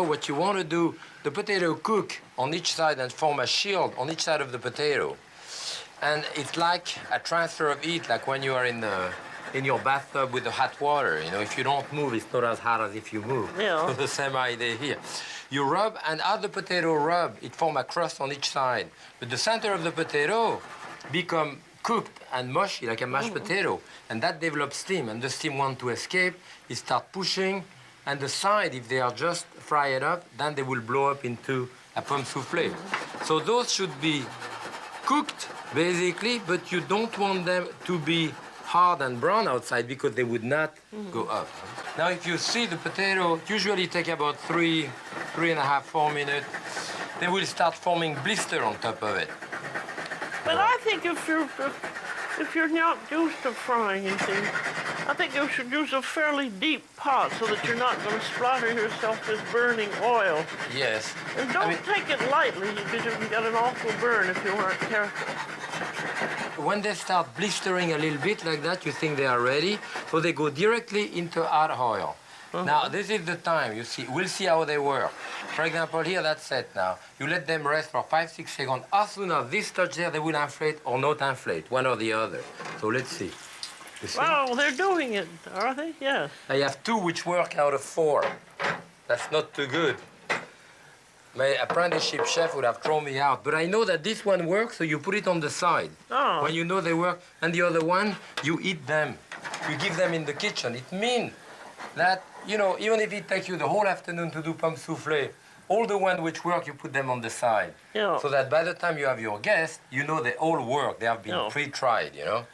What you want to do, the potato cook on each side and form a shield on each side of the potato. And it's like a transfer of heat, like when you are in your bathtub with the hot water. You know, if you don't move, it's not as hot as if you move. Yeah. So the same idea here. You rub, and as the potato rub, it forms a crust on each side. But the center of the potato become cooked and mushy, like a mashed potato. And that develops steam, and the steam wants to escape. It start pushing, and the side, if they are just fried up, then they will blow up into a pomme soufflé. So those should be cooked, basically, but you don't want them to be hard and brown outside because they would not go up. Now, if you see the potato, usually take about 3.5, 4 minutes. They will start forming blister on top of it. But I think if you're not used to frying anything, I think you should use a fairly deep pot so that you're not going to splatter yourself with burning oil. Yes. And don't take it lightly because you can get an awful burn if you aren't careful. When they start blistering a little bit like that, you think they are ready, so they go directly into hot oil. Now, this is the time, you see, we'll see how they work. For example, here, that's set now. You let them rest for 5, 6 seconds. As soon as this touch there, they will inflate or not inflate, one or the other. So let's see. You see? Wow, they're doing it, are they? Yes. I have 2 which work out of 4. That's not too good. My apprenticeship chef would have thrown me out. But I know that this one works, so you put it on the side. Oh. When you know they work. And the other one, you eat them. You give them in the kitchen. It means that, you know, even if it takes you the whole afternoon to do pomme soufflé, all the ones which work, you put them on the side. Yeah. So that by the time you have your guests, you know they all work. They have been pre-tried, you know.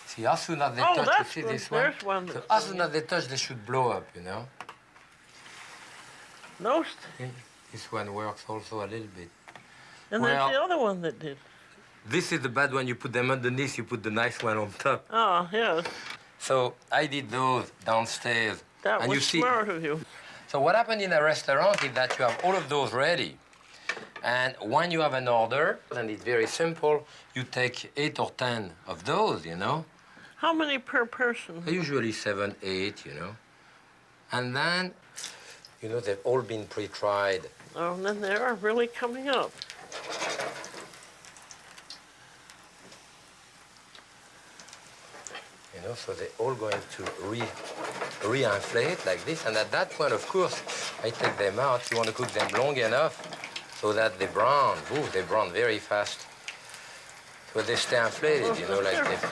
See, as soon as they touch, you see good. this one? There's one So that's as soon as they touch, they should blow up, you know. This one works also a little bit. And there's the other one that did. This is the bad one. You put them underneath, you put the nice one on top. Oh, yes. So I did those downstairs. That and was you see, smart of you. So what happened in a restaurant is that you have all of those ready. And when you have an order, and it's very simple, you take 8 or 10 of those, you know. How many per person? Usually 7, 8, you know. And then, you know, they've all been pre-tried. Oh, and then they are really coming up. You know, so they're all going to re-inflate like this. And at that point, of course, I take them out. You want to cook them long enough so that they brown. Ooh, they brown very fast. So they stay inflated, you know, like this.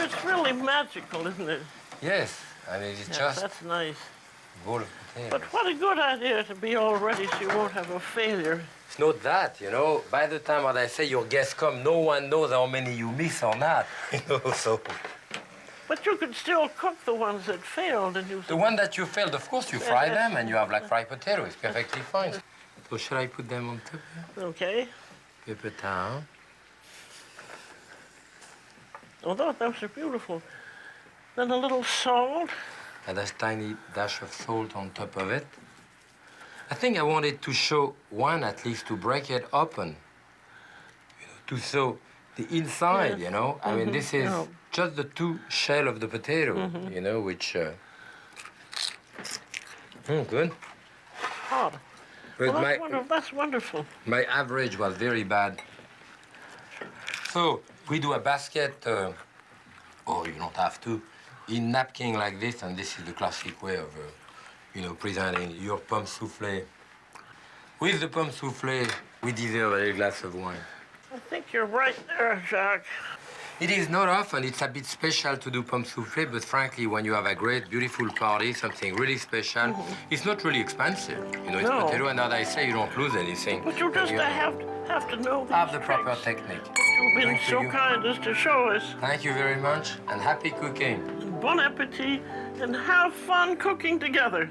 It's really magical, isn't it? Yes. I mean, it's just That's nice. a bowl of potatoes. But what a good idea to be all ready so you won't have a failure. It's not that, you know. By the time, as I say, your guests come, no one knows how many you miss or not, you know, so... But you could still cook the ones that failed and you... The one that you failed, of course, you fry them and you have like fried potato. It's perfectly fine. So shall I put them on top here? Okay. Paper towel. Oh, those are beautiful. Then a little salt. And a tiny dash of salt on top of it. I think I wanted to show one at least to break it open. You know, to show the inside, you know. I mean, this is just the 2 shell of the potato, you know, which... good. Hot. But Well, that's wonderful. My average was very bad. So we do a basket, or you don't have to, in napkin like this, and this is the classic way of, you know, presenting your pomme soufflé. With the pomme soufflé, we deserve a glass of wine. I think you're right there, Jacques. It is not often. It's a bit special to do pomme soufflé, but frankly, when you have a great, beautiful party, something really special, it's not really expensive. You know, it's potato, and as I say, you don't lose anything. But you just have to know have the proper technique. You've been so kind as to show us. Thank you very much, and happy cooking. Bon appetit, and have fun cooking together.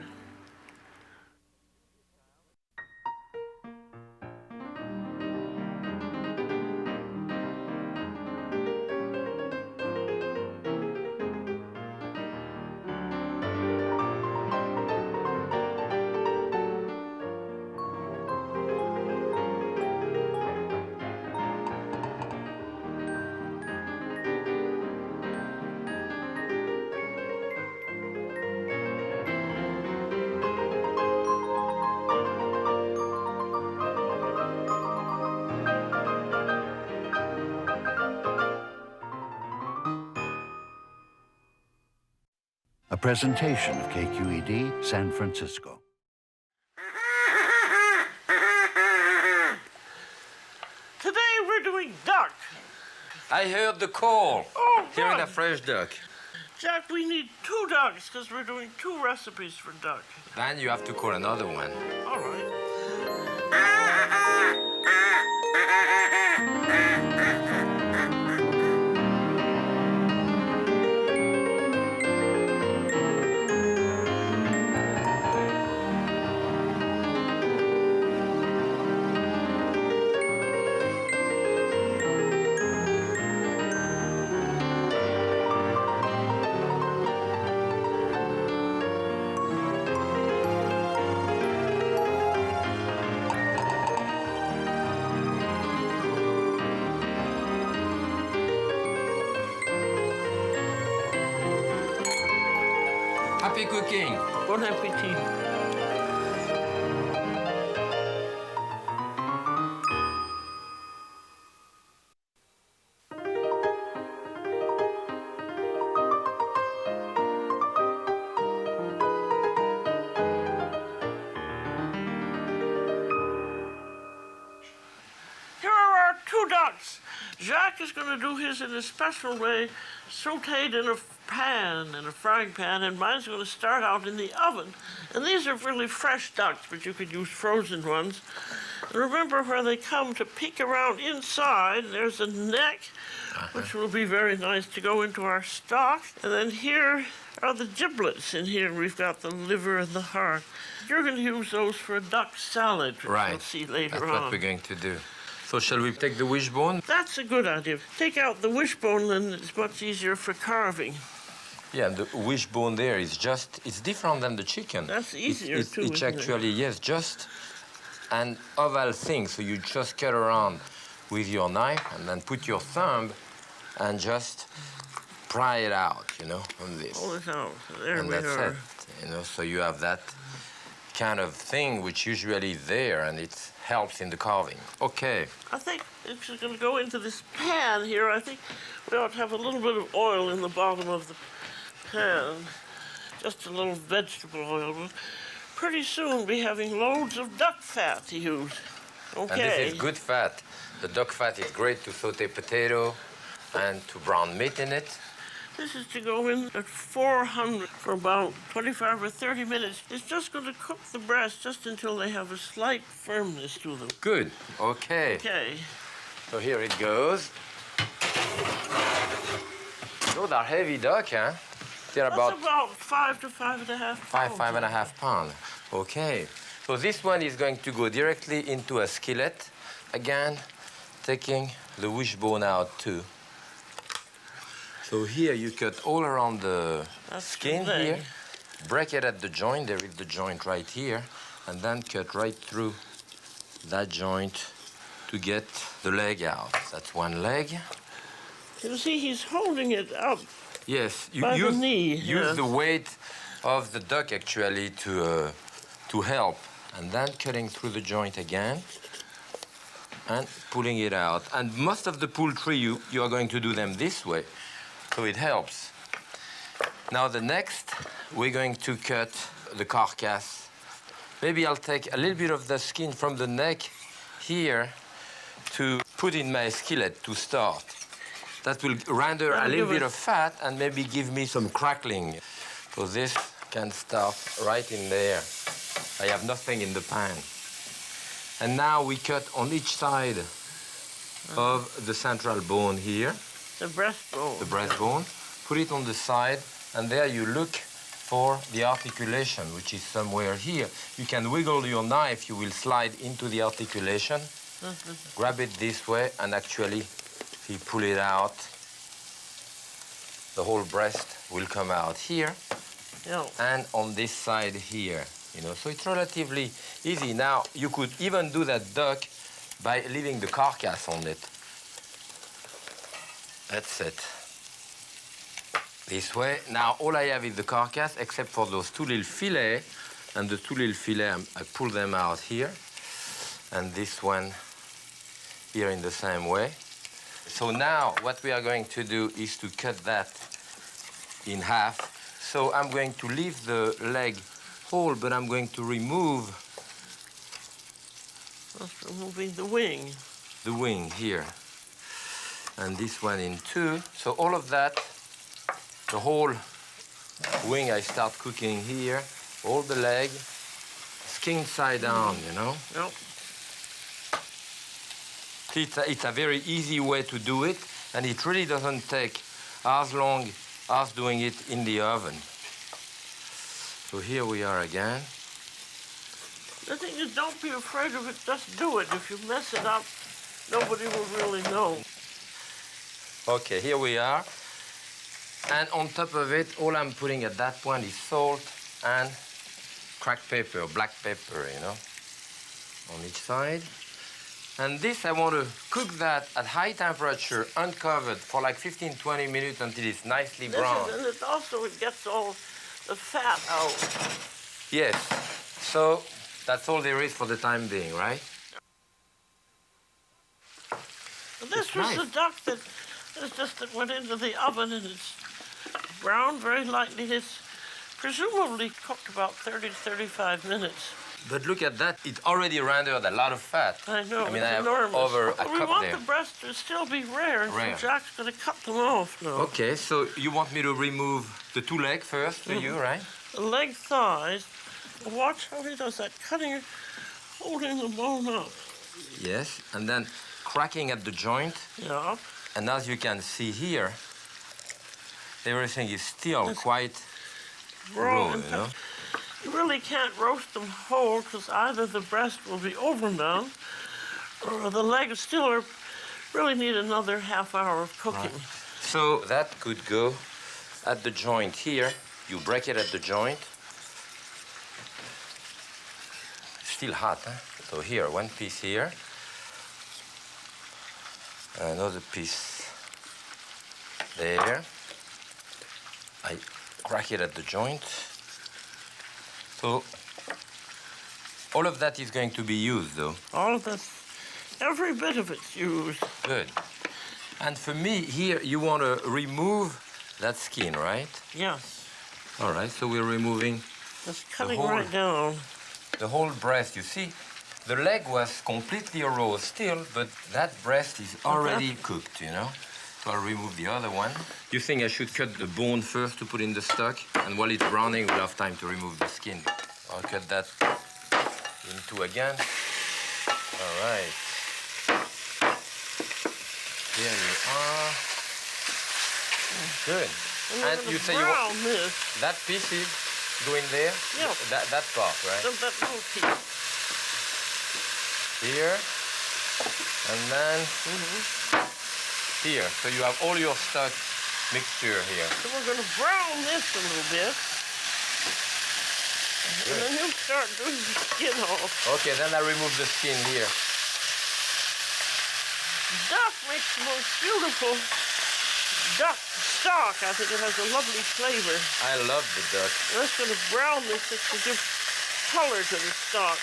A presentation of KQED San Francisco. Today we're doing duck. I heard the call. Oh, Hearing good. a fresh duck. Jack, we need 2 ducks because we're doing 2 recipes for duck. Then you have to call another one. All right. Happy cooking. Bon appetit. Here are our 2 ducks. Jacques is going to do his in a special way, sauteed in a frying pan, and mine's going to start out in the oven. And these are really fresh ducks, but you could use frozen ones. And remember where they come to peek around inside, there's a neck, which will be very nice to go into our stock. And then here are the giblets. In here we've got the liver and the heart. You're going to use those for a duck salad, which Right. we'll see later That's on. what we're going to do. So shall we take the wishbone? That's a good idea. Take out the wishbone, and it's much easier for carving. Yeah, the wishbone there is just, it's different than the chicken. That's easier too, It's isn't it? actually, yes, just an oval thing. So you just cut around with your knife and then put your thumb and just pry it out, you know, on this. Pull it out. There And we that's are. it, you know, so you have that kind of thing which usually is there and it helps in the carving. Okay. I think it's going to go into this pan here. I think we ought to have a little bit of oil in the bottom of the pan. Just a little vegetable oil. We'll pretty soon be having loads of duck fat to use. Okay. And this is good fat. The duck fat is great to saute potato and to brown meat in it. This is to go in at 400 for about 25 or 30 minutes. It's just going to cook the breast just until they have a slight firmness to them. Good. Okay. Okay. So here it goes. Those are heavy duck, huh? They're That's about 5 to 5.5 pounds. 5.5 pounds. Okay. So this one is going to go directly into a skillet. Again, taking the wishbone out too. So here you cut all around the skin the leg. here. Break it at the joint. There is the joint right here. And then cut right through that joint to get the leg out. That's one leg. You see, he's holding it up. Yes, you By the use, knee, use yes. the weight of the duck actually to help. And then cutting through the joint again and pulling it out. And most of the poultry, you are going to do them this way. So it helps. Now the next, we're going to cut the carcass. Maybe I'll take a little bit of the skin from the neck here to put in my skillet to start. That will render a little bit of fat and maybe give me some crackling. So this can start right in there. I have nothing in the pan. And now we cut on each side of the central bone here. The breastbone. The breastbone, put it on the side, and there you look for the articulation, which is somewhere here. You can wiggle your knife, you will slide into the articulation. Grab it this way, and actually, if you pull it out, the whole breast will come out here, and on this side here, you know. So it's relatively easy. Now, you could even do that duck by leaving the carcass on it. That's it. This way. Now, all I have is the carcass, except for those 2 little fillets. And the 2 little fillets, I pull them out here. And this one here in the same way. So now, what we are going to do is to cut that in half So I'm going to leave the leg whole, but I'm going to remove That's removing the wing. the wing here. And this one in two. So all of that, the whole wing I start cooking here, all the leg, skin side down, you know? Yep. It's a very easy way to do it, and it really doesn't take as long as doing it in the oven. So here we are again. The thing is, don't be afraid of it, just do it. If you mess it up, nobody will really know. Okay, here we are. And on top of it, all I'm putting at that point is salt and cracked pepper, black pepper, you know, on each side. And this, I want to cook that at high temperature, uncovered, for like 15-20 minutes until it's nicely brown. And it also gets all the fat out. Yes. So that's all there is for the time being, right? And this It's was nice. the duck that went into the oven, and it's browned very lightly. It's presumably cooked about 30 to 35 minutes. But look at that, it already rendered a lot of fat. I know, I mean, it's I have enormous. over a But we cup want there. the breast to still be rare, and Rare. so Jack's going to cut them off now. Okay, so you want me to remove the two legs first for you, right? The leg thighs. Watch how he does that, cutting, holding the bone up. Yes, and then cracking at the joint. Yeah. And as you can see here, everything is still It's quite raw. raw, In you know? fact, you really can't roast them whole, because either the breast will be overdone, or the legs still really need another half hour of cooking. Right. So that could go at the joint here. You break it at the joint. Still hot, huh? So here, one piece here. Another piece there. I crack it at the joint. So all of that is going to be used, though. All of this, every bit of it's used. Good. And for me, here, you want to remove that skin, right? Yes. All right, so we're removing Just cutting whole- right down. the whole breast. You see, the leg was completely raw still, but that breast is already cooked, you know? So I'll remove the other one. You think I should cut the bone first to put in the stock? And while it's browning, we'll have time to remove the skin. I'll cut that in two again. All right. Here you are. Good. And we're And gonna you say you want brown this. that piece is going there? Yeah. That part, right? That little piece. Here. And then here. So you have all your stock mixture here. So we're going to brown this a little bit. And then you'll start doing the skin off. Okay, then I remove the skin here. Duck makes the most beautiful duck stock. I think it has a lovely flavor. I love the duck. I'm just going to brown this just to give color to the stock.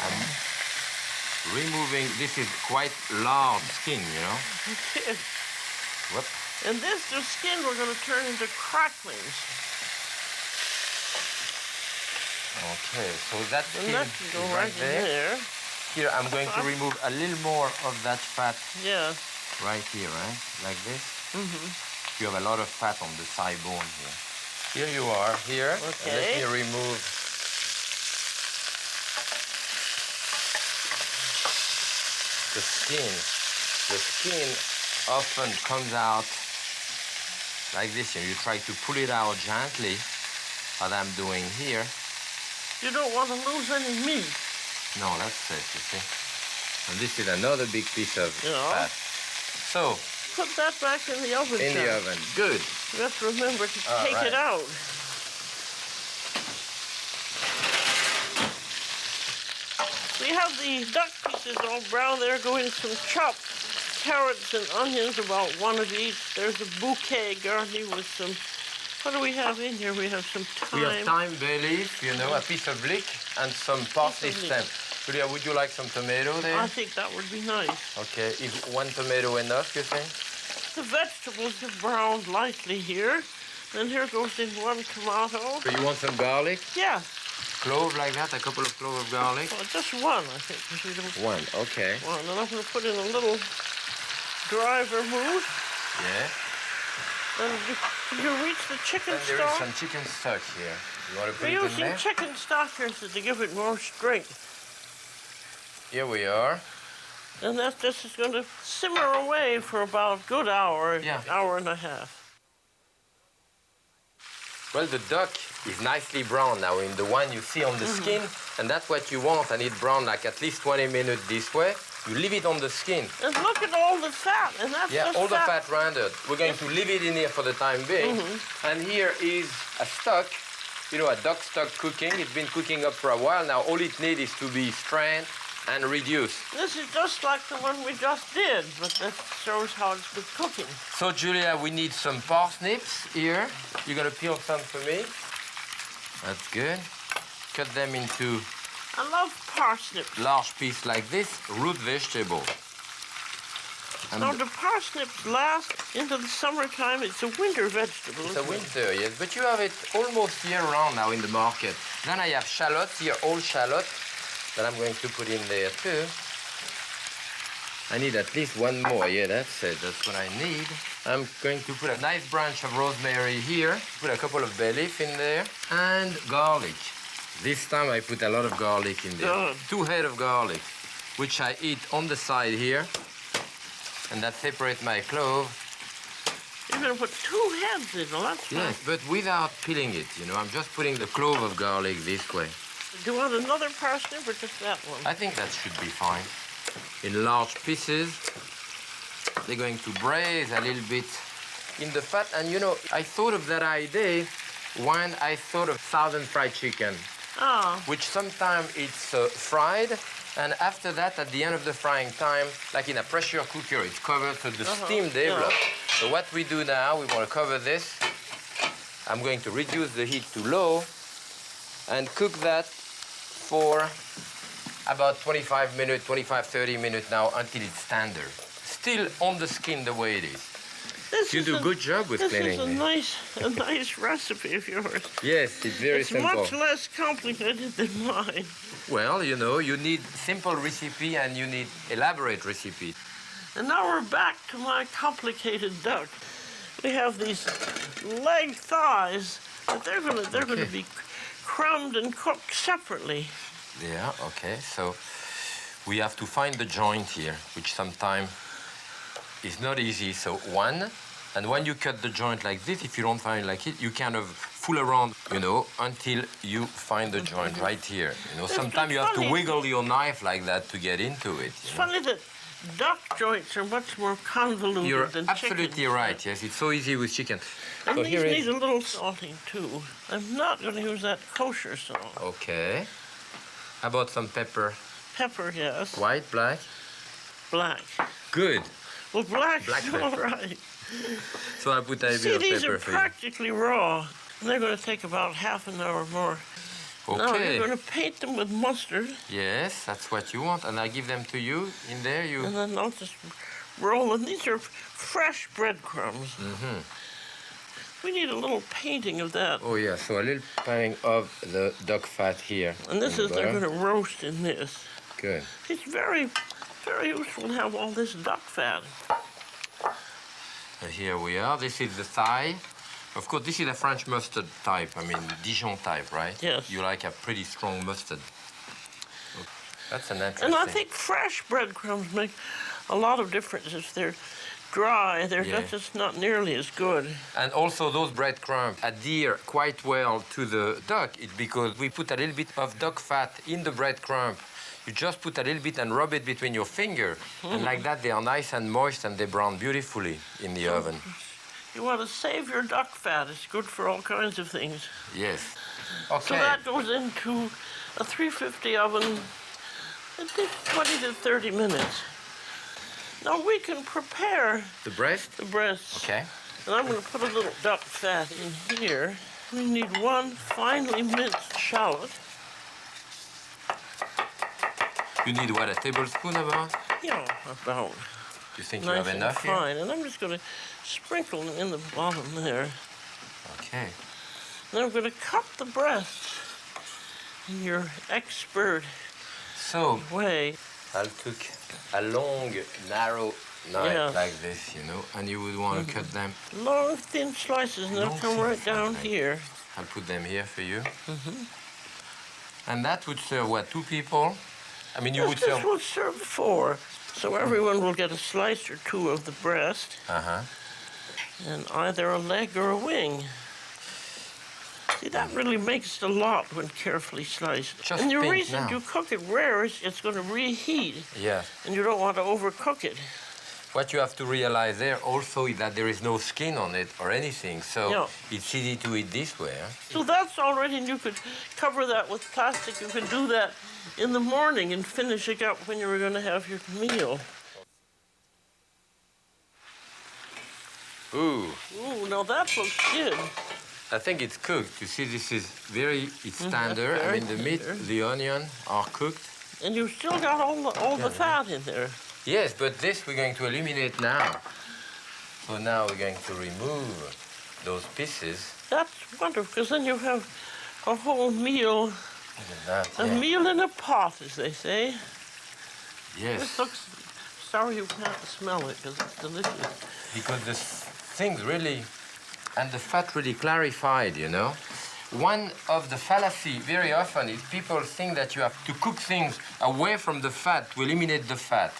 I'm removing, this is quite large skin, you know? Whoop. And this, the skin, we're going to turn into cracklings. Okay, so that And skin that can go is right in there. Here, I'm going to remove a little more of that fat Yeah. right here, right? Like this. You have a lot of fat on the thigh bone here. Here you are, here. And Okay. let me remove the skin. The skin often comes out like this, and you try to pull it out gently, as I'm doing here. You don't want to lose any meat. No, that's safe, you see. And this is another big piece of Yeah. fat. So, Put that back in the oven. in the Jack. oven. Good. You have to remember to All take it right. out. We have the duck pieces all brown there. Go in some chopped carrots and onions, about one of each. There's a bouquet garnished with some. What do we have in here? We have some thyme. We have thyme, bay leaf, you know, a piece of leek, and some parsley Piece of stem. Julia, would you like some tomato there? I think that would be nice. Okay, is one tomato enough, you think? once the vegetables have browned lightly here, then here goes in one tomato. So you want some garlic? Yeah, Clove like that, a couple of cloves of garlic? well, just one, I think. 'Cause we don't One, okay. one. And I'm going to put in a little dry vermouth. Yeah. And you reach the chicken And there is stock. some chicken stock here. You want to put We're it in using there? chicken stock here to give it more strength. Here we are. And that this is going to simmer away for about a good hour, Yeah. hour and a half. Well, the duck is nicely brown now in the one you see on the skin, and that's what you want, and it brown like at least 20 minutes this way. You leave it on the skin. And look at all the fat, and that's Yeah, the all the fat. fat rendered. We're going to leave it in here for the time being. And here is a stock, you know, a duck stock cooking. It's been cooking up for a while now. All it needs is to be strained and reduced. This is just like the one we just did, but that shows how it's been cooking. So, Julia, we need some parsnips here. You're going to peel some for me. That's good. Cut them into I love parsnips. large pieces like this, root vegetable. And Now, the parsnips last into the summertime. It's a winter vegetable. it's a isn't it? winter, yes, but you have it almost year-round now in the market. Then I have shallots here, all shallots, that I'm going to put in there too. I need at least one more. Yeah, that's it. That's what I need. I'm going to put a nice branch of rosemary here, put a couple of bay leaf in there, and garlic. This time I put a lot of garlic in there. Good. 2 heads of garlic, which I eat on the side here, and that separates my clove. You're going to put 2 heads in. Well, that's fine. Yes, but without peeling it, you know. I'm just putting the clove of garlic this way. Do you want another parsnip or just that one? I think that should be fine. In large pieces. They're going to braise a little bit in the fat. And you know, I thought of that idea when I thought of southern fried chicken, Oh, which sometimes it's fried, and after that, at the end of the frying time, like in a pressure cooker, it's covered so the steam develops. So what we do now, we want to cover this. I'm going to reduce the heat to low and cook that for about 25 minutes, 30 minutes now until it's tender. Still on the skin the way it is. this You is do a a good job with This cleaning is it. a nice recipe of yours. Yes, it's very It's simple. much less complicated than mine. Well, you know, you need simple recipe and you need elaborate recipe. And now we're back to my complicated duck. We have these leg thighs, but they're gonna be crumbed and cooked separately. Yeah, okay, so we have to find the joint here, which sometimes is not easy. So one, and when you cut the joint like this, if you don't find like it, you kind of fool around, you know, until you find the joint right here. You know, sometimes you have to funny. wiggle your knife like that to get into it. It's You know? funny that duck joints are much more convoluted You're than absolutely chicken. right, yes, it's so easy with chicken. And So these here need is, a little salting too. I'm not going to use that kosher salt. okay. How about some pepper? Pepper, yes. White, black? Black. Good. Well, black's Black all pepper. right. So I put a See, bit of these pepper are for you. practically raw. And they're going to take about half an hour more. Now Okay. you're going to paint them with mustard, Yes, that's what you want. And I give them to you in there. You. and then I'll just roll them. These are fresh breadcrumbs. We need a little painting of that. Oh yeah, so a little painting of the duck fat here. And this in is, they're butter. going to roast in this. Good. It's very, very useful to have all this duck fat. So here we are. This is the thigh. Of course, this is a French mustard type. I mean, Dijon type, right? Yes. You like a pretty strong mustard. That's an interesting. And I think fresh breadcrumbs make a lot of difference. If they're dry, they're Yeah. just not nearly as good. And also those breadcrumbs adhere quite well to the duck. It's because we put a little bit of duck fat in the breadcrumb. You just put a little bit and rub it between your finger. And like that, they are nice and moist and they brown beautifully in the oven. You want to save your duck fat. It's good for all kinds of things. Yes. So Okay. that goes into a 350 oven. It takes 20 to 30 minutes. Now we can prepare The breast? the breasts. Okay. And I'm going to put a little duck fat in here. We need one finely minced shallot. You need what, a tablespoon about? Yeah, about. You think you nice have and enough here? fine. And I'm just going to sprinkle in the bottom there. Okay. Then I'm going to cut the breast in your expert So, way. I'll take a long, narrow knife Yes. like this, you know, and you would want to cut them. Long, thin slices, and they'll Long, come thin right down slices. here. I'll put them here for you. And that would serve, what, 2 people? I mean, you would This serve... will serve 4. So everyone will get a slice or 2 of the breast, Uh-huh. and either a leg or a wing. See, that really makes it a lot when carefully sliced. Just and the think reason now. you cook it rare is it's going to reheat, Yeah. and you don't want to overcook it. What you have to realize there also is that there is no skin on it or anything, so Yeah. it's easy to eat this way. Huh? So that's already, and you could cover that with plastic. You could do that in the morning and finish it up when you were going to have your meal. Ooh, Ooh, now that looks good. I think it's cooked. You see, this is it's tender. I very mean, the meat, tender. the onion are cooked. And you've still got all the fat in there. Yes, but this we're going to eliminate now. So now we're going to remove those pieces. That's wonderful, because then you have a whole meal, Look at that. a yeah. meal in a pot, as they say. Yes, This looks, sorry you can't smell it, because it's delicious. because the things really, and the fat really clarified, you know. One of the fallacy very often is people think that you have to cook things away from the fat to eliminate the fat.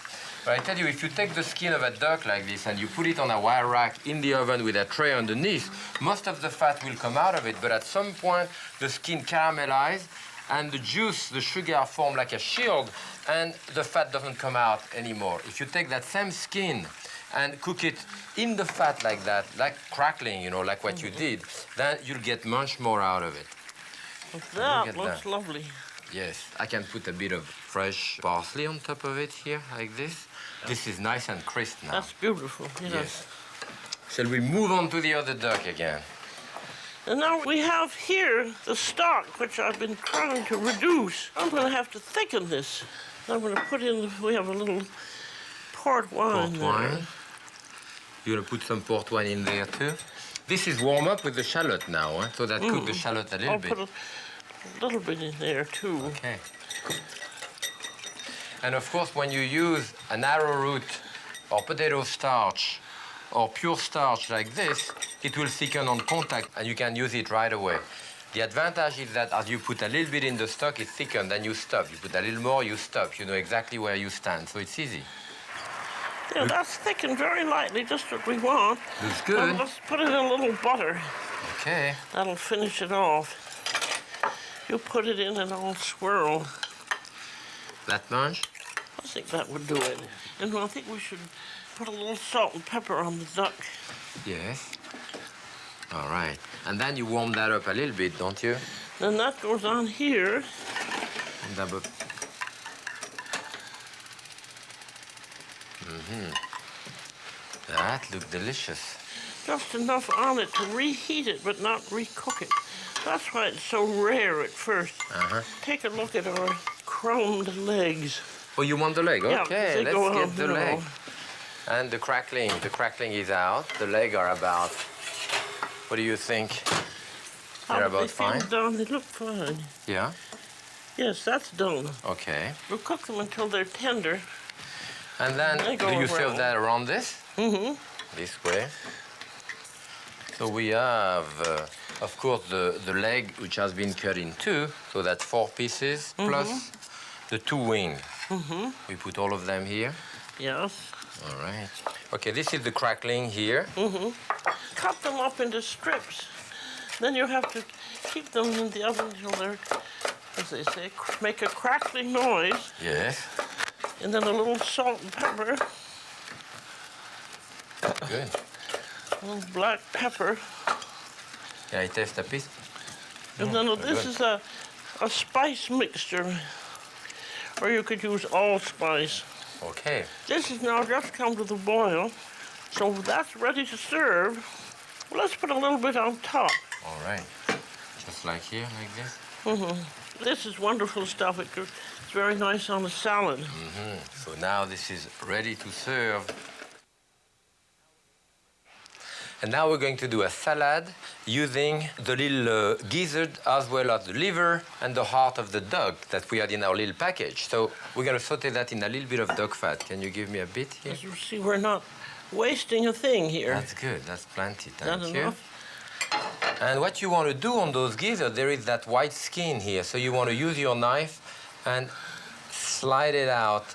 But I tell you, if you take the skin of a duck like this and you put it on a wire rack in the oven with a tray underneath, most of the fat will come out of it. But at some point, the skin caramelizes and the juice, the sugar form like a shield, and the fat doesn't come out anymore. If you take that same skin and cook it in the fat like that, like crackling, you know, like what you did, then you'll get much more out of it. That at looks that. lovely. Yes, I can put a bit of fresh parsley on top of it here, like this. This is nice and crisp now. That's beautiful. Yes. Shall we move on to the other duck again? And now we have here the stock, which I've been trying to reduce. I'm going to have to thicken this. I'm going to put in, we have a little port wine Port wine. there. You're gonna put some port wine in there too. This is warm up with the shallot now, huh? So that cook the shallot a little I'll bit. put a little bit in there too. Okay. And of course, when you use an arrowroot or potato starch or pure starch like this, it will thicken on contact and you can use it right away. The advantage is that as you put a little bit in the stock, it thickens, then you stop. You put a little more, you stop. You know exactly where you stand, so it's easy. Yeah, that's thickened very lightly, just what we want. Looks good. And let's put it in a little butter. Okay. That'll finish it off. You put it in and I'll swirl. That much? I think that would do it. And I think we should put a little salt and pepper on the duck. Yes. All right. And then you warm that up a little bit, don't you? Then that goes on here. And double. That looks delicious. Just enough on it to reheat it, but not recook it. That's why it's so rare at first. Take a look at our chromed legs. Oh, you want the leg? Yeah, Okay, they go let's on get the now. leg. And the crackling. The crackling is out. The leg are about. What do you think? How They're do they about feel fine? done? They look fine. Yeah. Yes, that's done. Okay. We'll cook them until they're tender. And then They do go you serve around. that around this? Mm-hmm. This way. So we have, of course, the leg, which has been cut in two. So that's 4 pieces, plus the 2 wings. We put all of them here. Yes. All right. Okay, this is the crackling here. Cut them up into strips. Then you have to keep them in the oven until they're, as they say, make a crackling noise. Yes. And then a little salt and pepper, Good. a little black pepper. Yeah, I taste a piece. And then very this good. is a spice mixture, or you could use allspice. Okay. This has now just come to the boil, so that's ready to serve. Well, let's put a little bit on top. All right. Just like here, like this. This is wonderful stuff. It's very nice on a salad. So now this is ready to serve And now we're going to do a salad using the little gizzard as well as the liver and the heart of the dog that we had in our little package. So we're going to saute that in a little bit of dog fat. Can you give me a bit here? As you see, we're not wasting a thing here. That's good. That's plenty. Thank Not you. enough. And what you want to do on those gizzards, there is that white skin here. So you want to use your knife and slide it out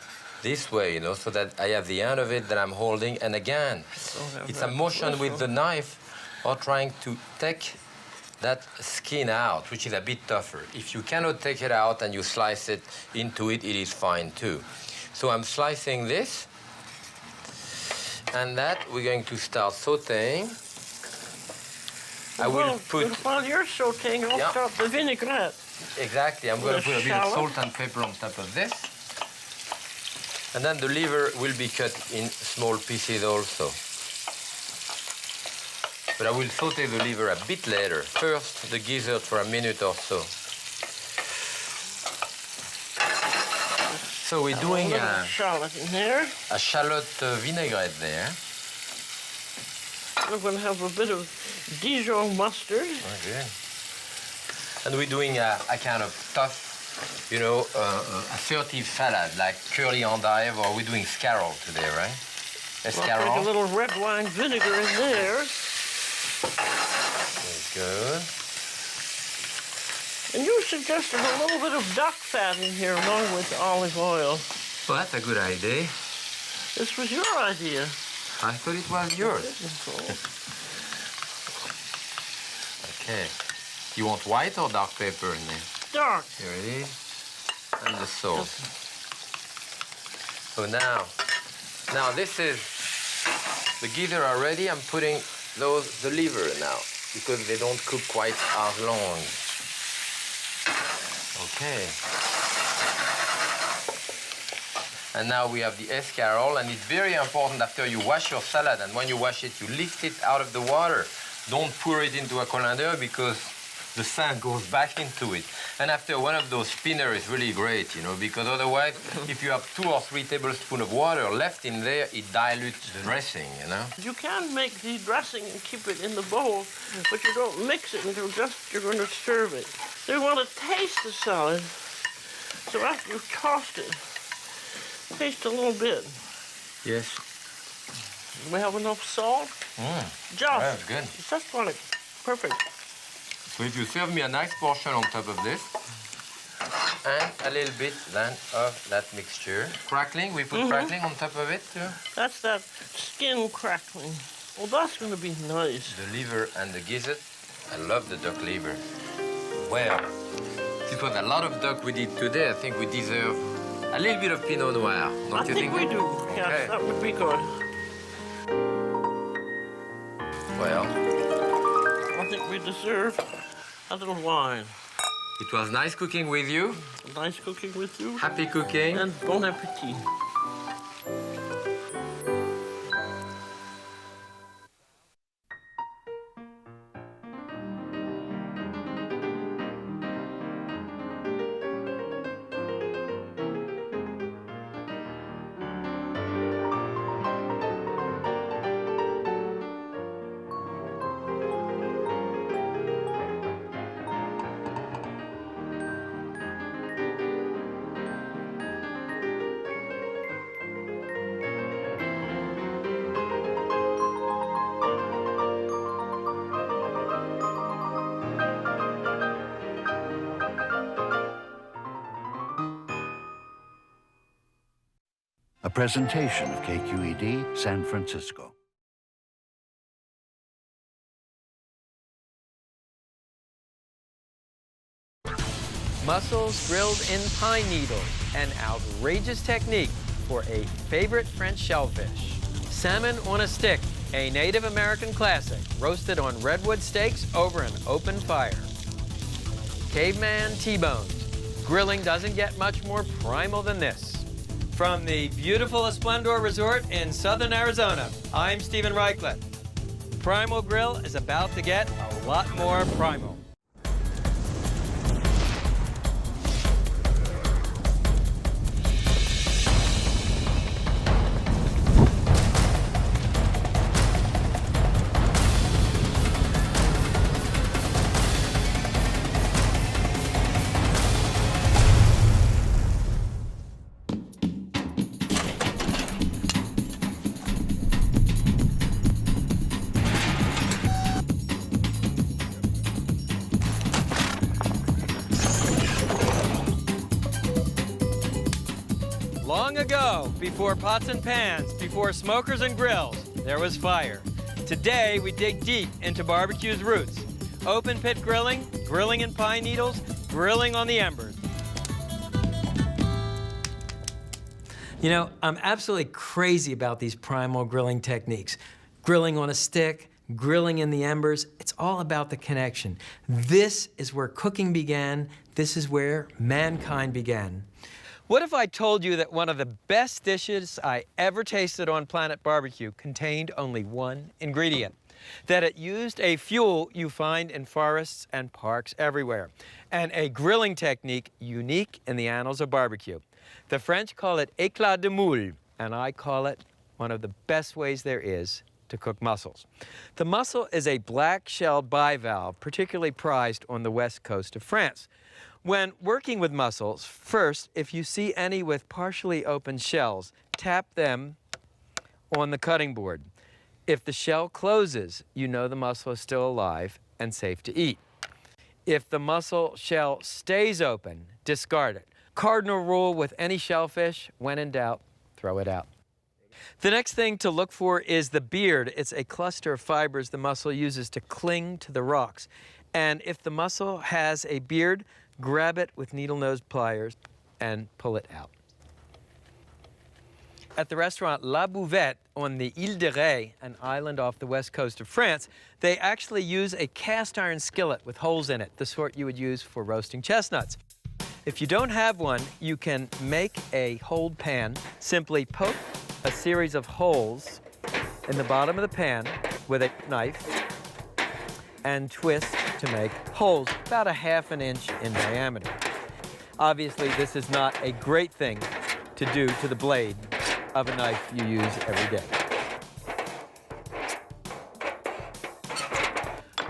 this way, you know, so that I have the end of it that I'm holding. And again, it's a motion with the knife or trying to take that skin out, which is a bit tougher. If you cannot take it out and you slice it into it, it is fine too. So I'm slicing this, and that we're going to start sauteing. I will put... While you're sauteing, I'll start the vinaigrette. Exactly, I'm going to put a bit of salt and pepper on top of this. And then the liver will be cut in small pieces also. But I will saute the liver a bit later. First, the gizzard for a minute or so. So we're doing a shallot in there. A shallot vinaigrette there. I'm going to have a bit of Dijon mustard. Okay. And we're doing a kind of tough, you know, assertive salad, like curly endive, or we're doing scarole today, right? Escarole. I'll take a little red wine vinegar in there. Very good. And you suggested a little bit of duck fat in here along with olive oil. Well, that's a good idea. This was your idea. I thought it was yours. Okay. You want white or dark pepper in there? Dark. Here it is. And the salt. So now this is, the gizzard are ready. I'm putting the liver now, because they don't cook quite as long. Okay. And now we have the escarole, and it's very important after you wash your salad, and when you wash it, you lift it out of the water. Don't pour it into a colander because the sand goes back into it. And after, one of those spinners is really great, you know, because otherwise, if you have 2 or 3 tablespoons of water left in there, it dilutes the dressing, you know. You can make the dressing and keep it in the bowl, but you don't mix it until you're going to serve it. So you want to taste the salad. So after you've tossed it, taste a little bit. Yes. Do we have enough salt? Just. That's good. Just want it. Perfect. So if you serve me a nice portion on top of this, and a little bit then of that mixture. Crackling, we put crackling on top of it too? That's that skin crackling. Well, that's going to be nice. The liver and the gizzard. I love the duck liver. Well, it was a lot of duck we did today. I think we deserve a little bit of Pinot Noir. Don't you think we do. Okay. Yes, that would be good. Well, I think we deserve a little wine. it was nice cooking with you. Nice cooking with you. Happy cooking. And bon appetit. A presentation of KQED San Francisco. Mussels grilled in pine needles, an outrageous technique for a favorite French shellfish. Salmon on a stick, a Native American classic, roasted on redwood steaks over an open fire. Caveman T-bones. Grilling doesn't get much more primal than this. From the beautiful Esplendor Resort in southern Arizona, I'm Stephen Reichlet. Primal Grill is about to get a lot more primal. Long ago, before pots and pans, before smokers and grills, there was fire. Today, we dig deep into barbecue's roots. Open pit grilling, grilling in pine needles, grilling on the embers. You know, I'm absolutely crazy about these primal grilling techniques. Grilling on a stick, grilling in the embers, it's all about the connection. This is where cooking began. This is where mankind began. What if I told you that one of the best dishes I ever tasted on Planet Barbecue contained only one ingredient? That it used a fuel you find in forests and parks everywhere, and a grilling technique unique in the annals of barbecue. The French call it éclat de moule, and I call it one of the best ways there is to cook mussels. The mussel is a black-shelled bivalve, particularly prized on the west coast of France. When working with mussels, first, if you see any with partially open shells, tap them on the cutting board. If the shell closes, you know the mussel is still alive and safe to eat. If the mussel shell stays open, discard it. Cardinal rule with any shellfish, when in doubt, throw it out. The next thing to look for is the beard. It's a cluster of fibers the mussel uses to cling to the rocks. And if the mussel has a beard, grab it with needle-nose pliers and pull it out. At the restaurant La Bouvette on the Ile de Ré, an island off the west coast of France, they actually use a cast iron skillet with holes in it, the sort you would use for roasting chestnuts. If you don't have one, you can make a holed pan. Simply poke a series of holes in the bottom of the pan with a knife and twist to make holes about 1/2 inch in diameter. Obviously, this is not a great thing to do to the blade of a knife you use every day.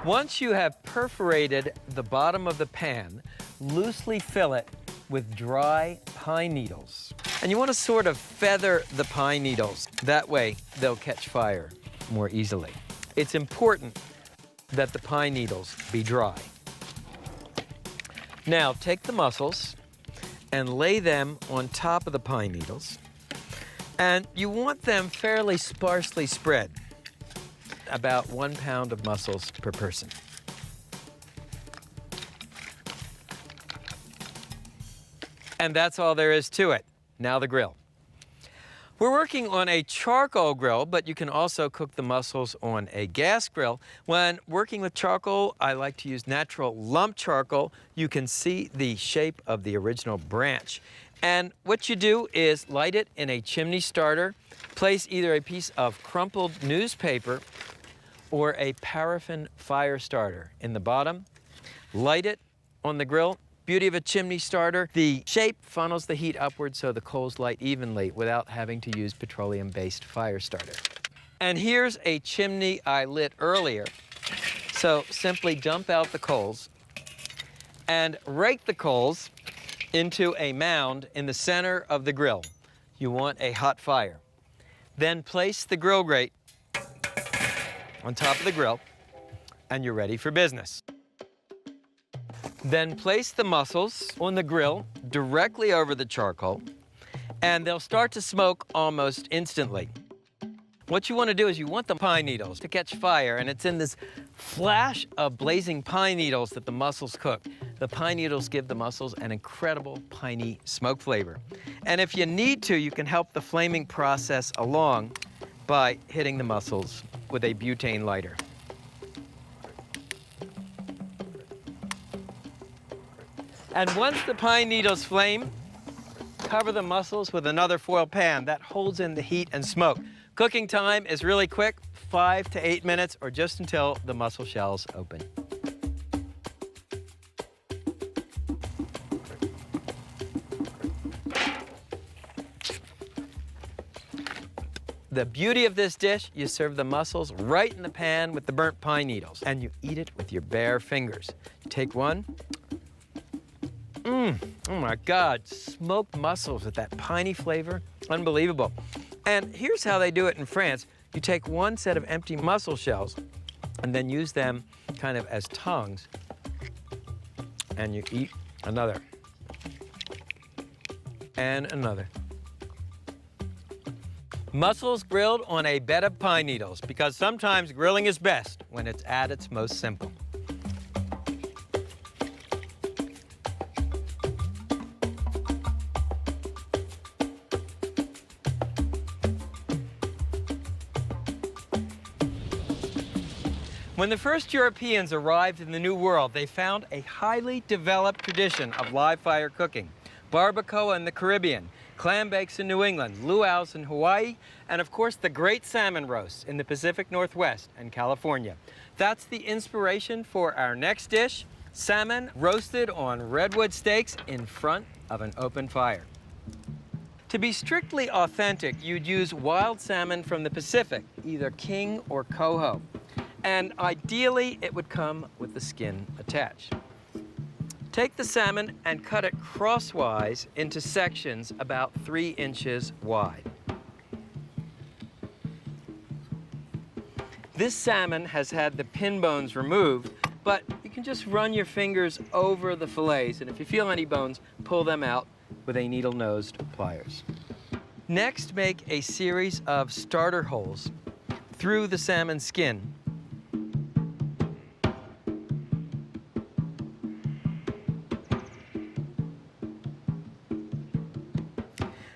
Once you have perforated the bottom of the pan, loosely fill it with dry pine needles. And you want to sort of feather the pine needles. That way, they'll catch fire more easily. It's important that the pine needles be dry. Now, take the mussels and lay them on top of the pine needles. And you want them fairly sparsely spread, about 1 pound of mussels per person. And that's all there is to it. Now the grill. We're working on a charcoal grill, but you can also cook the mussels on a gas grill. When working with charcoal, I like to use natural lump charcoal. You can see the shape of the original branch. And what you do is light it in a chimney starter, place either a piece of crumpled newspaper or a paraffin fire starter in the bottom, light it on the grill. Beauty of a chimney starter, the shape funnels the heat upward so the coals light evenly without having to use petroleum-based fire starter. And here's a chimney I lit earlier. So simply dump out the coals and rake the coals into a mound in the center of the grill. You want a hot fire. Then place the grill grate on top of the grill and you're ready for business. Then place the mussels on the grill directly over the charcoal, and they'll start to smoke almost instantly. What you want to do is you want the pine needles to catch fire, and it's in this flash of blazing pine needles that the mussels cook. The pine needles give the mussels an incredible piney smoke flavor. And if you need to, you can help the flaming process along by hitting the mussels with a butane lighter. And once the pine needles flame, cover the mussels with another foil pan. That holds in the heat and smoke. Cooking time is really quick, 5 to 8 minutes, or just until the mussel shells open. The beauty of this dish, you serve the mussels right in the pan with the burnt pine needles, and you eat it with your bare fingers. Take one. Oh my God, smoked mussels with that piney flavor, unbelievable. And here's how they do it in France. You take one set of empty mussel shells and then use them kind of as tongs, and you eat another, and another, Mussels grilled on a bed of pine needles, because sometimes grilling is best when it's at its most simple. When the first Europeans arrived in the New World, they found a highly developed tradition of live fire cooking. Barbacoa in the Caribbean, clam bakes in New England, luau's in Hawaii, and of course the great salmon roasts in the Pacific Northwest and California. That's the inspiration for our next dish, salmon roasted on redwood steaks in front of an open fire. To be strictly authentic, you'd use wild salmon from the Pacific, either king or coho. And ideally, it would come with the skin attached. Take the salmon and cut it crosswise into sections about 3 inches wide. This salmon has had the pin bones removed, but you can just run your fingers over the fillets, and if you feel any bones, pull them out with a needle-nosed pliers. Next, make a series of starter holes through the salmon skin.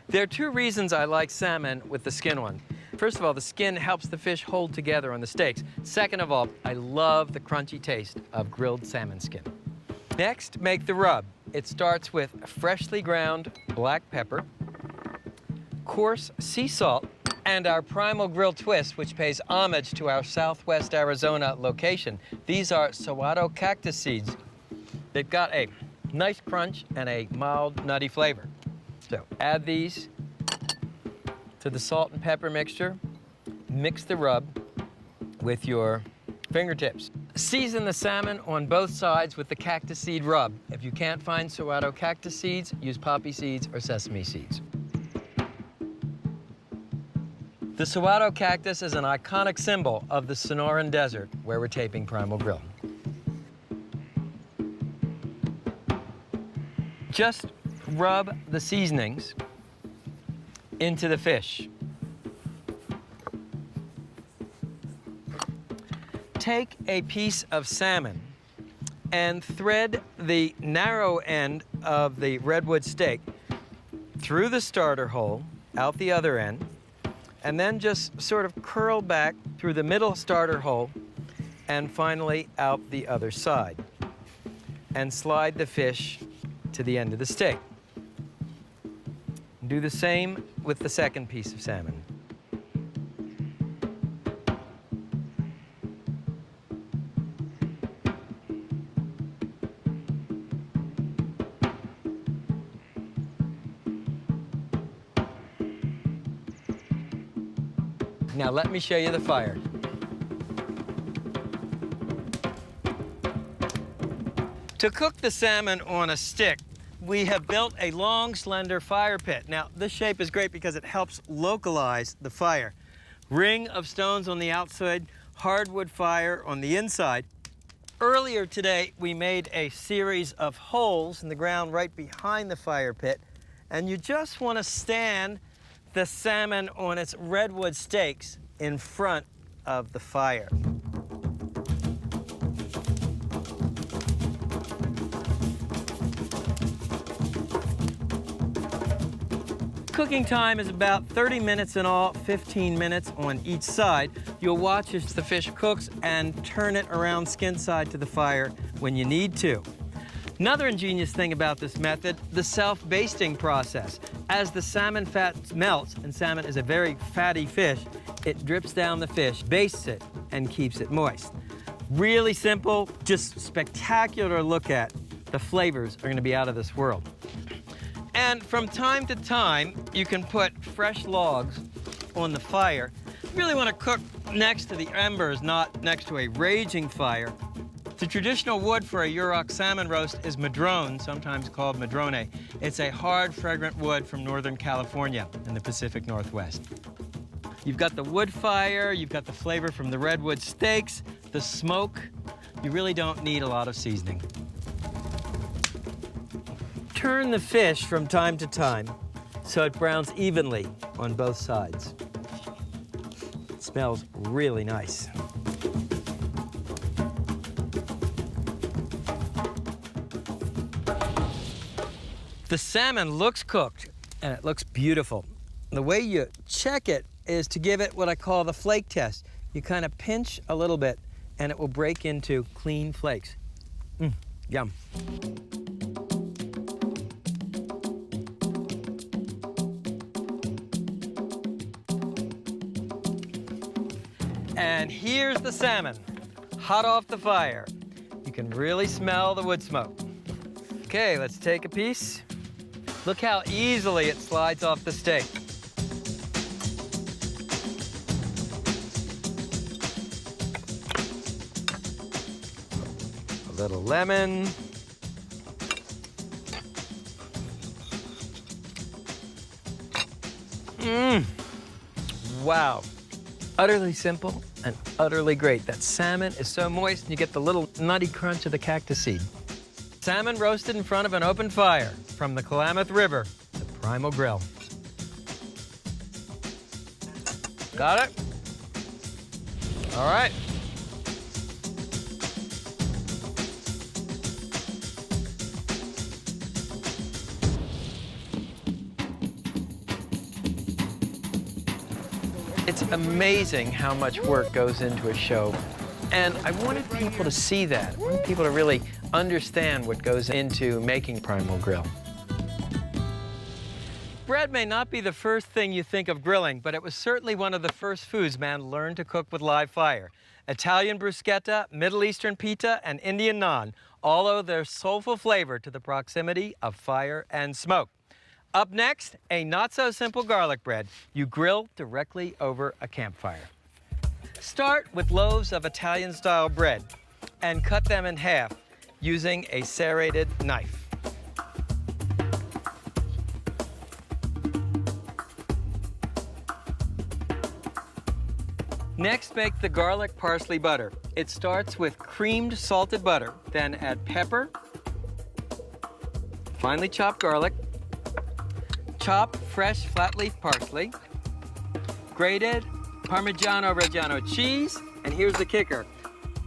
There are 2 reasons I like salmon with the skin on. First of all, the skin helps the fish hold together on the steaks. Second of all, I love the crunchy taste of grilled salmon skin. Next, make the rub. It starts with freshly ground black pepper, coarse sea salt, and our primal grill twist, which pays homage to our Southwest Arizona location. These are saguaro cactus seeds. They've got a nice crunch and a mild, nutty flavor. So add these to the salt and pepper mixture. Mix the rub with your fingertips. Season the salmon on both sides with the cactus seed rub. If you can't find saguaro cactus seeds, use poppy seeds or sesame seeds. The saguaro cactus is an iconic symbol of the Sonoran Desert where we're taping Primal Grill. Just rub the seasonings into the fish. Take a piece of salmon and thread the narrow end of the redwood steak through the starter hole, out the other end, and then just sort of curl back through the middle starter hole and finally out the other side. And slide the fish to the end of the steak. Do the same with the second piece of salmon. Now let me show you the fire. To cook the salmon on a stick, we have built a long, slender fire pit. Now, this shape is great because it helps localize the fire. Ring of stones on the outside, hardwood fire on the inside. Earlier today, we made a series of holes in the ground right behind the fire pit, and you just want to stand the salmon on its redwood stakes in front of the fire. Cooking time is about 30 minutes in all, 15 minutes on each side. You'll watch as the fish cooks and turn it around skin side to the fire when you need to. Another ingenious thing about this method, the self-basting process. As the salmon fat melts, and salmon is a very fatty fish, it drips down the fish, bastes it, and keeps it moist. Really simple, just spectacular to look at. The flavors are going to be out of this world. And from time to time, you can put fresh logs on the fire. You really want to cook next to the embers, not next to a raging fire. The traditional wood for a Yurok salmon roast is madrone, sometimes called madrone. It's a hard, fragrant wood from Northern California in the Pacific Northwest. You've got the wood fire, you've got the flavor from the redwood steaks, the smoke. You really don't need a lot of seasoning. Turn the fish from time to time so it browns evenly on both sides. Smells really nice. The salmon looks cooked, and it looks beautiful. The way you check it is to give it what I call the flake test. You kind of pinch a little bit, and it will break into clean flakes. Yum. And here's the salmon, hot off the fire. You can really smell the wood smoke. Okay, let's take a piece. Look how easily it slides off the steak. A little lemon. Wow. Utterly simple and utterly great. That salmon is so moist, and you get the little nutty crunch of the cactus seed. Salmon roasted in front of an open fire from the Klamath River, the Primal Grill. Got it? All right. It's amazing how much work goes into a show. And I wanted people to see that. I wanted people to really understand what goes into making Primal Grill. Bread may not be the first thing you think of grilling, but it was certainly one of the first foods man learned to cook with live fire. Italian bruschetta, Middle Eastern pita, and Indian naan all owe their soulful flavor to the proximity of fire and smoke. Up next, a not-so-simple garlic bread you grill directly over a campfire. Start with loaves of Italian-style bread and cut them in half using a serrated knife. Next, make the garlic parsley butter. It starts with creamed salted butter, then add pepper, finely chopped garlic, chop fresh flat leaf parsley, grated Parmigiano Reggiano cheese, and here's the kicker,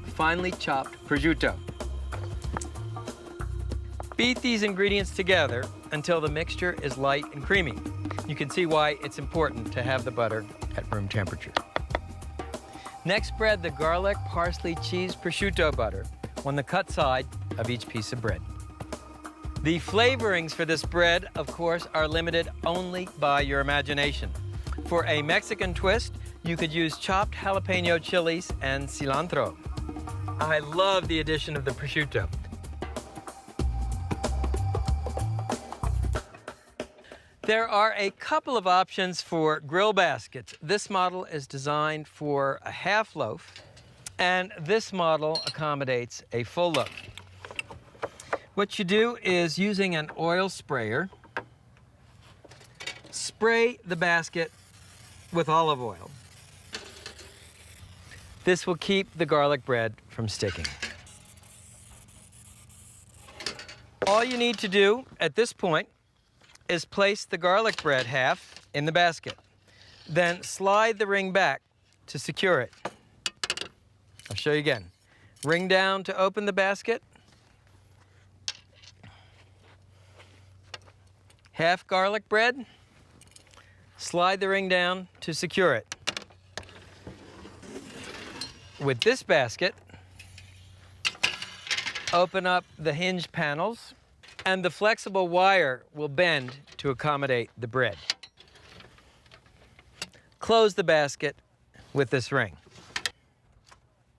finely chopped prosciutto. Beat these ingredients together until the mixture is light and creamy. You can see why it's important to have the butter at room temperature. Next, spread the garlic, parsley, cheese, prosciutto butter on the cut side of each piece of bread. The flavorings for this bread, of course, are limited only by your imagination. For a Mexican twist, you could use chopped jalapeno chilies and cilantro. I love the addition of the prosciutto. There are a couple of options for grill baskets. This model is designed for a half loaf, and this model accommodates a full loaf. What you do is, using an oil sprayer, spray the basket with olive oil. This will keep the garlic bread from sticking. All you need to do at this point is place the garlic bread half in the basket. Then slide the ring back to secure it. I'll show you again. Ring down to open the basket. Half garlic bread. Slide the ring down to secure it. With this basket, open up the hinge panels, and the flexible wire will bend to accommodate the bread. Close the basket with this ring.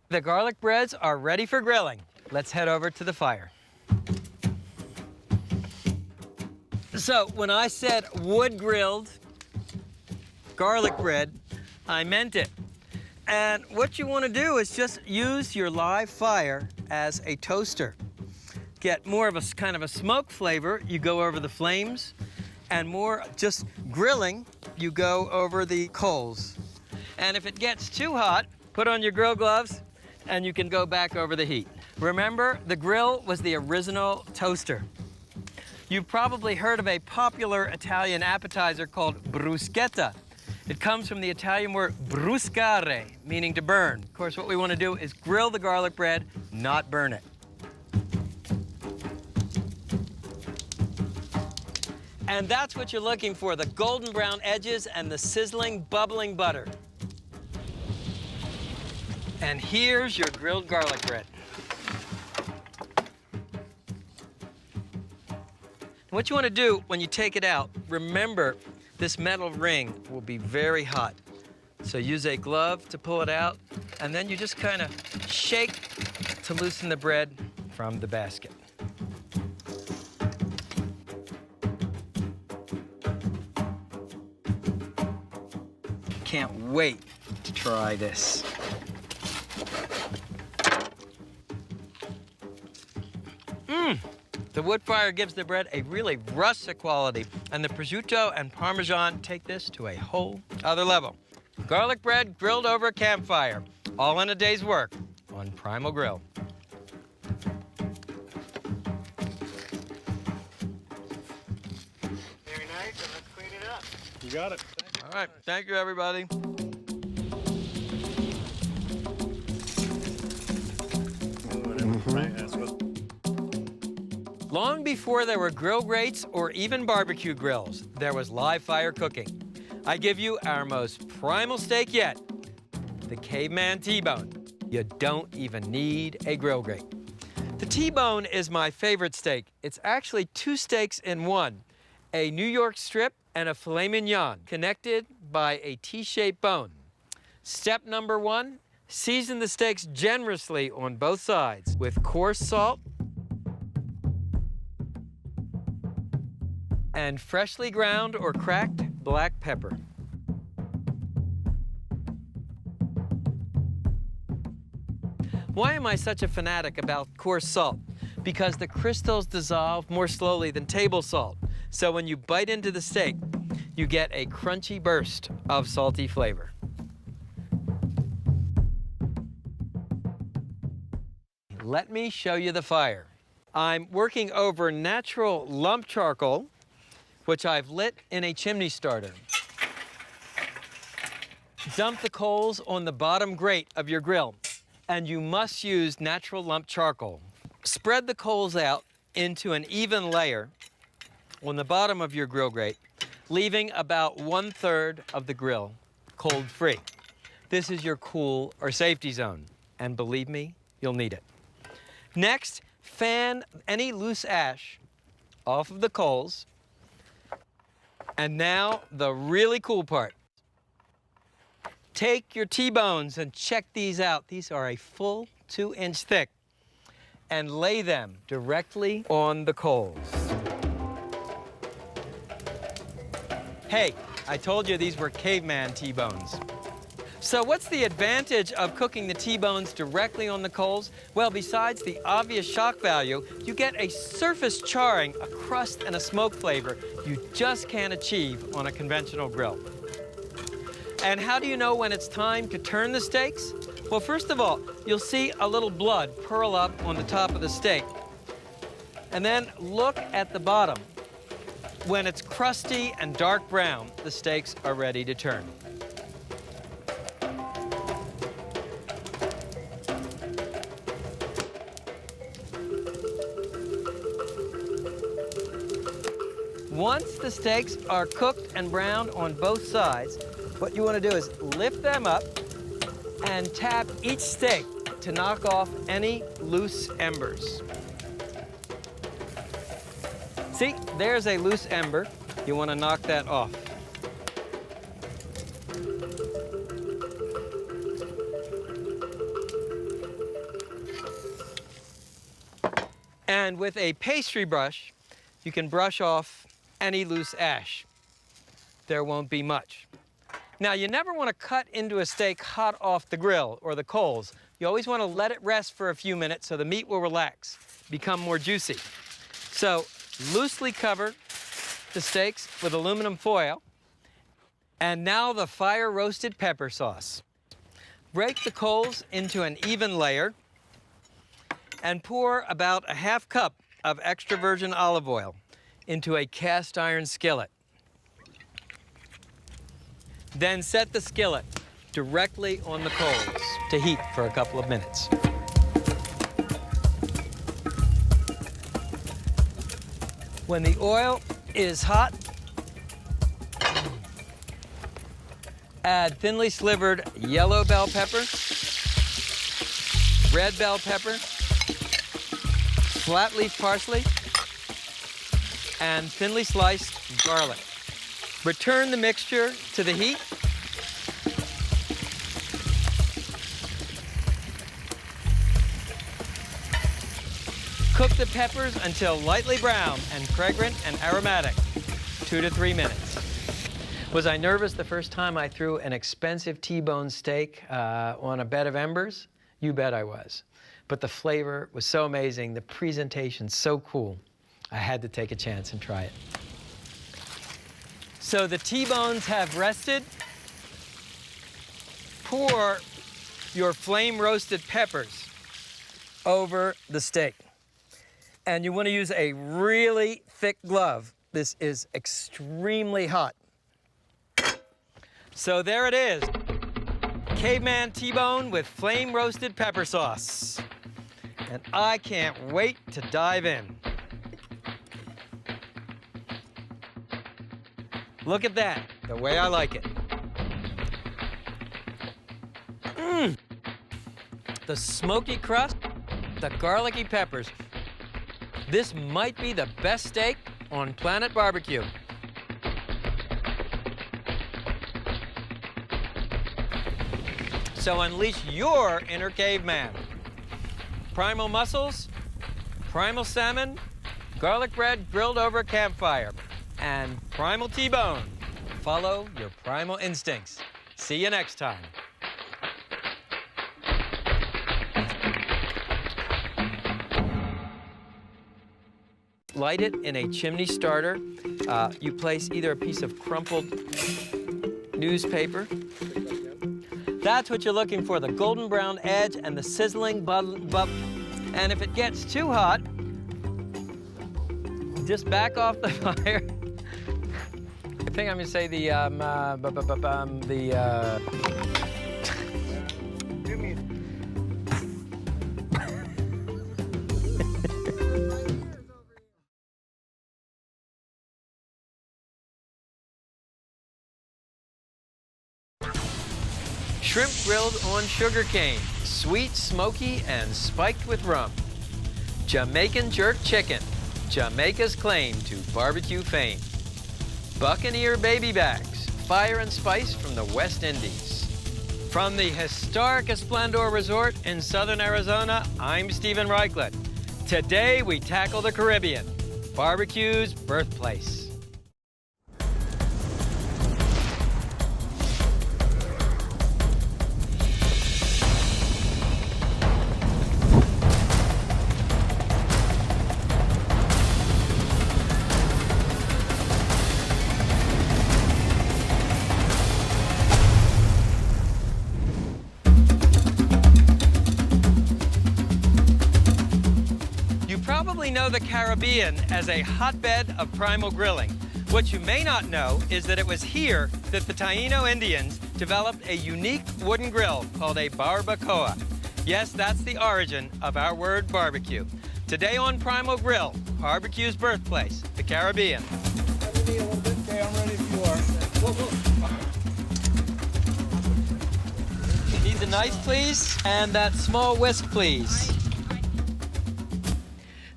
The garlic breads are ready for grilling. Let's head over to the fire. So when I said wood-grilled garlic bread, I meant it. And what you want to do is just use your live fire as a toaster. Get more of a kind of a smoke flavor, you go over the flames, and more just grilling, you go over the coals. And if it gets too hot, put on your grill gloves and you can go back over the heat. Remember, the grill was the original toaster. You've probably heard of a popular Italian appetizer called bruschetta. It comes from the Italian word bruscare, meaning to burn. Of course, what we want to do is grill the garlic bread, not burn it. And that's what you're looking for, the golden brown edges and the sizzling, bubbling butter. And here's your grilled garlic bread. What you want to do when you take it out, remember this metal ring will be very hot. So use a glove to pull it out, and then you just kind of shake to loosen the bread from the basket. Can't wait to try this. The wood fire gives the bread a really rustic quality, and the prosciutto and Parmesan take this to a whole other level. Garlic bread grilled over a campfire, all in a day's work on Primal Grill. Very nice, and let's clean it up. You got it. All right, thank you, everybody. Long before there were grill grates or even barbecue grills, there was live fire cooking. I give you our most primal steak yet, the caveman T-bone. You don't even need a grill grate. The T-bone is my favorite steak. It's actually two steaks in one, a New York strip and a filet mignon connected by a T-shaped bone. Step number one, season the steaks generously on both sides with coarse salt and freshly ground or cracked black pepper. Why am I such a fanatic about coarse salt? Because the crystals dissolve more slowly than table salt. So when you bite into the steak, you get a crunchy burst of salty flavor. Let me show you the fire. I'm working over natural lump charcoal, which I've lit in a chimney starter. Dump the coals on the bottom grate of your grill, and you must use natural lump charcoal. Spread the coals out into an even layer on the bottom of your grill grate, leaving about 1/3 of the grill cold-free. This is your cool or safety zone, and believe me, you'll need it. Next, fan any loose ash off of the coals. And now, the really cool part. Take your T-bones and check these out. These are a full 2-inch thick. And lay them directly on the coals. Hey, I told you these were caveman T-bones. So what's the advantage of cooking the T-bones directly on the coals? Well, besides the obvious shock value, you get a surface charring, a crust, and a smoke flavor you just can't achieve on a conventional grill. And how do you know when it's time to turn the steaks? Well, first of all, you'll see a little blood purl up on the top of the steak. And then look at the bottom. When it's crusty and dark brown, the steaks are ready to turn. Once the steaks are cooked and browned on both sides, what you want to do is lift them up and tap each steak to knock off any loose embers. See, there's a loose ember. You want to knock that off. And with a pastry brush, you can brush off any loose ash. There won't be much. Now, you never want to cut into a steak hot off the grill or the coals. You always want to let it rest for a few minutes so the meat will relax, become more juicy. So, loosely cover the steaks with aluminum foil. And now the fire-roasted pepper sauce. Break the coals into an even layer and pour about a half cup of extra virgin olive oil into a cast iron skillet. Then set the skillet directly on the coals to heat for a couple of minutes. When the oil is hot, add thinly slivered yellow bell pepper, red bell pepper, flat leaf parsley, and thinly sliced garlic. Return the mixture to the heat. Cook the peppers until lightly brown and fragrant and aromatic, 2 to 3 minutes. Was I nervous the first time I threw an expensive T-bone steak on a bed of embers? You bet I was. But the flavor was so amazing, the presentation so cool, I had to take a chance and try it. So the T-bones have rested. Pour your flame-roasted peppers over the steak. And you want to use a really thick glove. This is extremely hot. So there it is. Caveman T-bone with flame-roasted pepper sauce. And I can't wait to dive in. Look at that, the way I like it. The smoky crust, the garlicky peppers. This might be the best steak on Planet Barbecue. So unleash your inner caveman. Primal mussels, primal salmon, garlic bread grilled over a campfire, and primal T-bone. Follow your primal instincts. See you next time. Light it in a chimney starter. You place either a piece of crumpled newspaper. That's what you're looking for, the golden brown edge and the sizzling bub. And if it gets too hot, just back off the fire. I think I'm gonna say shrimp grilled on sugarcane, sweet, smoky, and spiked with rum. Jamaican jerk chicken, Jamaica's claim to barbecue fame. Buccaneer baby backs, fire and spice from the West Indies. From the historic Esplendor Resort in southern Arizona, I'm Stephen Reichlet. Today we tackle the Caribbean, barbecue's birthplace. Know the Caribbean as a hotbed of primal grilling. What you may not know is that it was here that the Taino Indians developed a unique wooden grill called a barbacoa. Yes, that's the origin of our word barbecue. Today on Primal Grill, barbecue's birthplace, the Caribbean. Okay, I'm ready if you are. Need the knife, please, and that small whisk, please.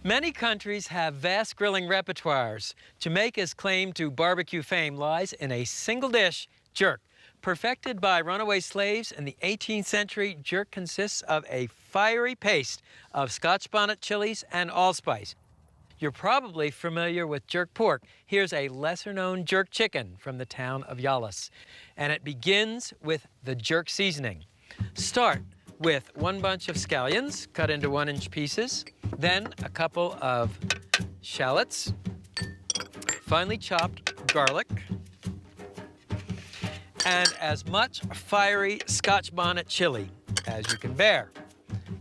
Many countries have vast grilling repertoires. Jamaica's claim to barbecue fame lies in a single dish, jerk. Perfected by runaway slaves in the 18th century, jerk consists of a fiery paste of Scotch bonnet chilies and allspice. You're probably familiar with jerk pork. Here's a lesser-known jerk chicken from the town of Yallis. And it begins with the jerk seasoning. Start with 1 bunch of scallions cut into 1-inch pieces, then a couple of shallots, finely chopped garlic, and as much fiery Scotch bonnet chili as you can bear.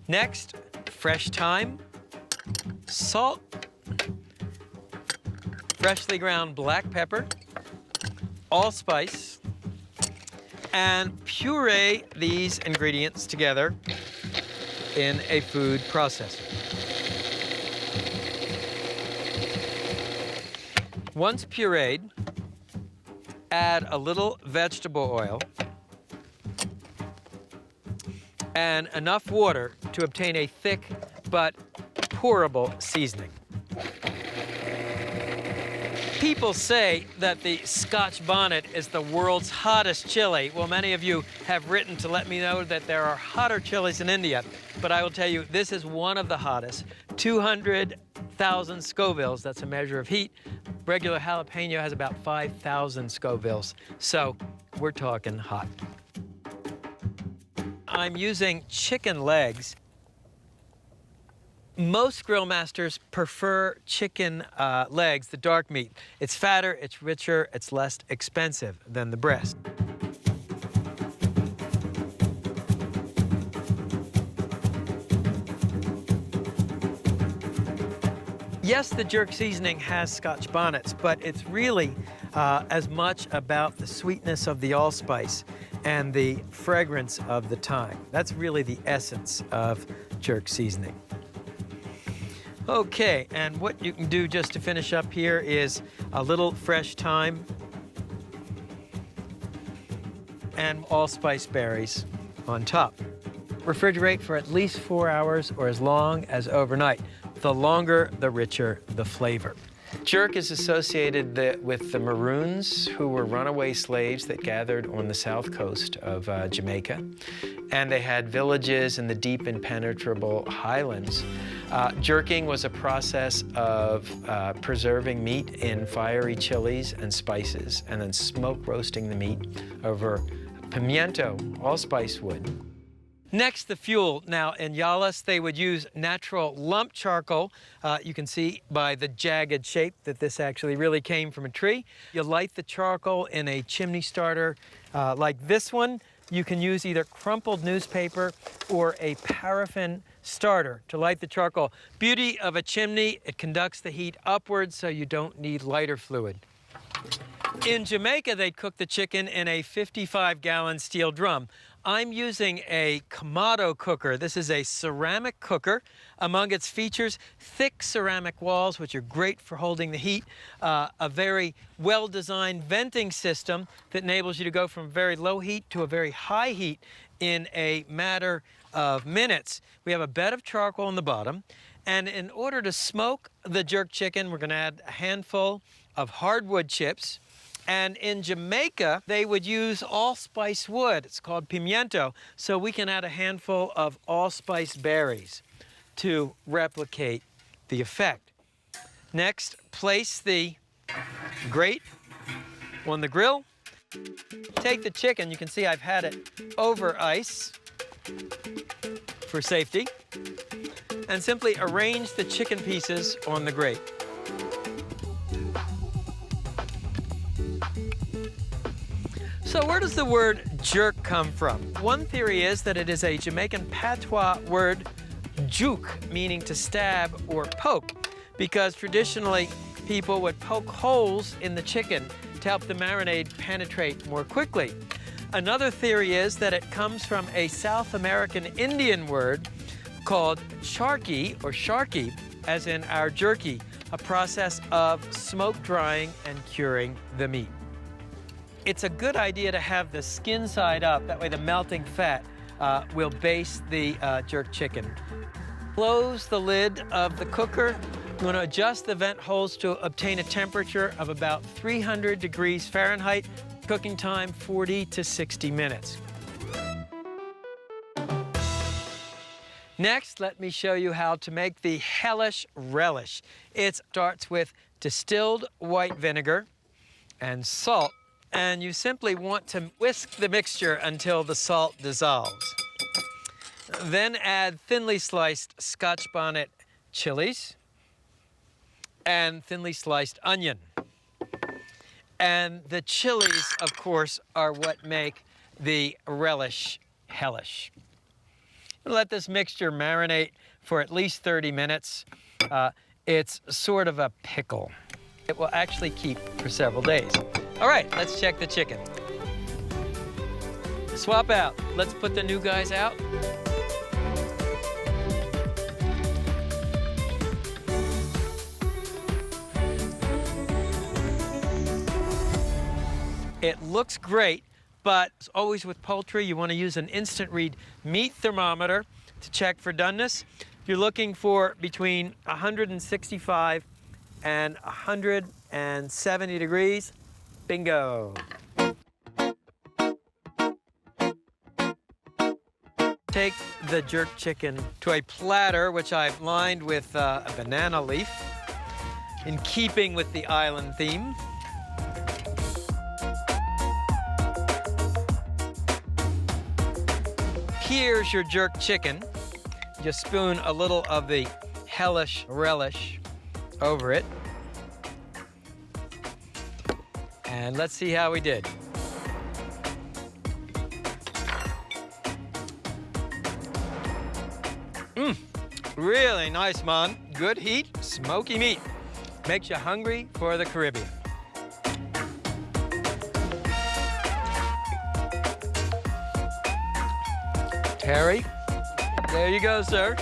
Next, fresh thyme, salt, freshly ground black pepper, allspice, and puree these ingredients together in a food processor. Once pureed, add a little vegetable oil and enough water to obtain a thick but pourable seasoning. People say that the Scotch bonnet is the world's hottest chili. Well, many of you have written to let me know that there are hotter chilies in India, but I will tell you this is one of the hottest. 200,000 Scovilles, that's a measure of heat. Regular jalapeno has about 5,000 Scovilles, so we're talking hot. I'm using chicken legs. Most grill masters prefer chicken legs, the dark meat. It's fatter, it's richer, it's less expensive than the breast. Yes, the jerk seasoning has Scotch bonnets, but it's really as much about the sweetness of the allspice and the fragrance of the thyme. That's really the essence of jerk seasoning. Okay, and what you can do just to finish up here is a little fresh thyme and allspice berries on top. Refrigerate for at least 4 hours or as long as overnight. The longer, the richer the flavor. Jerk is associated with the Maroons, who were runaway slaves that gathered on the south coast of Jamaica. And they had villages in the deep impenetrable highlands. Jerking was a process of preserving meat in fiery chilies and spices, and then smoke roasting the meat over pimiento, allspice wood. Next, the fuel. Now, in Yalis, they would use natural lump charcoal. You can see by the jagged shape that this actually really came from a tree. You light the charcoal in a chimney starter like this one. You can use either crumpled newspaper or a paraffin starter to light the charcoal. Beauty of a chimney, it conducts the heat upwards so you don't need lighter fluid. In Jamaica, they'd cook the chicken in a 55-gallon steel drum. I'm using a Kamado cooker. This is a ceramic cooker. Among its features, thick ceramic walls, which are great for holding the heat, a very well-designed venting system that enables you to go from very low heat to a very high heat in a matter of minutes. We have a bed of charcoal on the bottom, and in order to smoke the jerk chicken, we're going to add a handful of hardwood chips. And in Jamaica, they would use allspice wood. It's called pimiento. So we can add a handful of allspice berries to replicate the effect. Next, place the grate on the grill. Take the chicken. You can see I've had it over ice for safety. And simply arrange the chicken pieces on the grate. So where does the word jerk come from? One theory is that it is a Jamaican patois word, juke, meaning to stab or poke, because traditionally people would poke holes in the chicken to help the marinade penetrate more quickly. Another theory is that it comes from a South American Indian word called charqui, or sharky, as in our jerky, a process of smoke drying and curing the meat. It's a good idea to have the skin side up. That way the melting fat will baste the jerk chicken. Close the lid of the cooker. You want to adjust the vent holes to obtain a temperature of about 300 degrees Fahrenheit. Cooking time 40 to 60 minutes. Next, let me show you how to make the hellish relish. It starts with distilled white vinegar and salt. And you simply want to whisk the mixture until the salt dissolves. Then add thinly sliced Scotch bonnet chilies and thinly sliced onion. And the chilies, of course, are what make the relish hellish. Let this mixture marinate for at least 30 minutes. It's sort of a pickle. It will actually keep for several days. All right, let's check the chicken. Swap out. Let's put the new guys out. It looks great, but as always with poultry, you want to use an instant read meat thermometer to check for doneness. You're looking for between 165 and 170 degrees. Bingo. Take the jerk chicken to a platter, which I've lined with a banana leaf, in keeping with the island theme. Here's your jerk chicken. You spoon a little of the hellish relish over it. And let's see how we did. Really nice, man. Good heat, smoky meat. Makes you hungry for the Caribbean. Harry, there you go, sir.